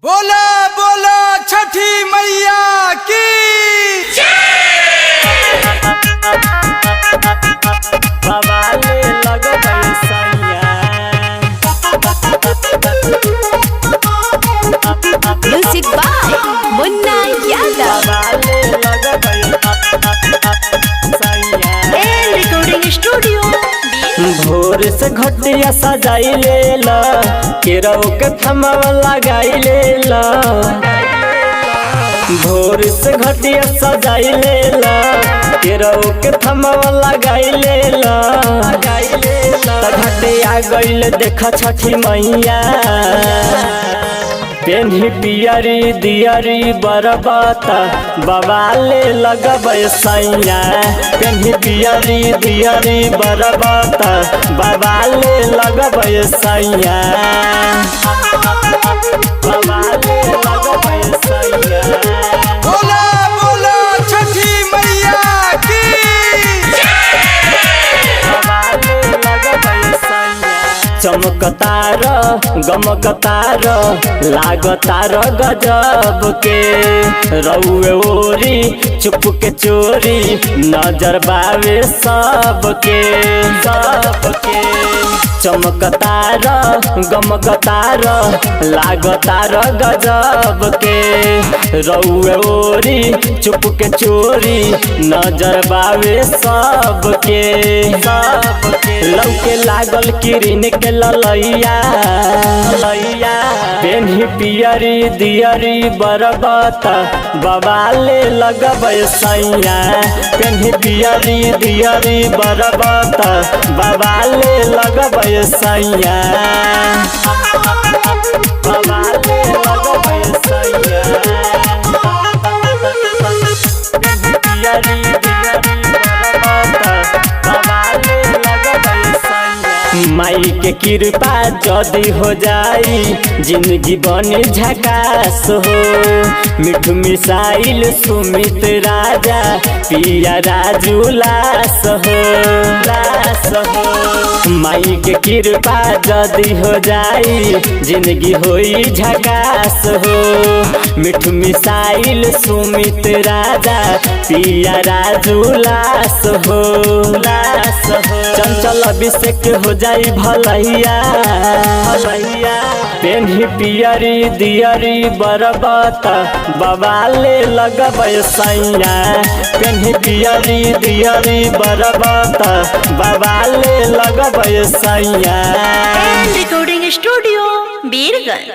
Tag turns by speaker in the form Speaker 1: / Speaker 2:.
Speaker 1: बोला बोला छठी मैया की
Speaker 2: बवाले लगबै सैया
Speaker 3: म्यूजिक बाय मुन्ना यादव
Speaker 2: बवाले लगबै सैया
Speaker 3: रिकॉर्डिंग स्टूडियो
Speaker 2: भोर से घटिया सजाई लेला केराव के थमवा लगाई लेला भोर से घटिया सजाई लेला केराव के थमवा लगाई लेला घटिया गइल देखा छठी मैया पेन्ही पियरी दियरी बरबता बवाले लगबै सैया पेन्ही पियरी दियरी बरबता बवाले लगबै सैया बवाले लगबै सैया
Speaker 1: बोला बोला छठी मैया की
Speaker 2: बवाले लगबै सैया चमकतार गमकतार लागतार गजब के रउए ओरी चुप के चोरी नजर बावे सबके चमकतार गमकतार लागतार गजब के रउए ओरी चुप के चोरी नजर बावे सबके लौके लागल किरिन के ललैया पेन्ही पियरी दियरी बरबता बवाले लगबै सैया पेन्ही पियरी दियरी बरबता बवाले लगबै सैया बवाले लगबै सैया पियरी दियरी बरबता बवाले लगबै सैया माई के कृपा जदी हो जाई जिंदगी बने झकास हो मिठू मिसाइल सुमित राजा पिया राजू लास हो माई के कृपा जदी हो जाई जिंदगी होई झकास हो मिठू मिसाइल सुमित राजा पिया राजू लास हो चंचल अभिषेक हो जाई भलैया पेन्ही पियरी दियरी बरबता बवाले लगबै सैया पेन्ही पियरी दियरी बरबता बवाले लगबै सैया
Speaker 3: रिकॉर्डिंग स्टूडियो बीरगंज।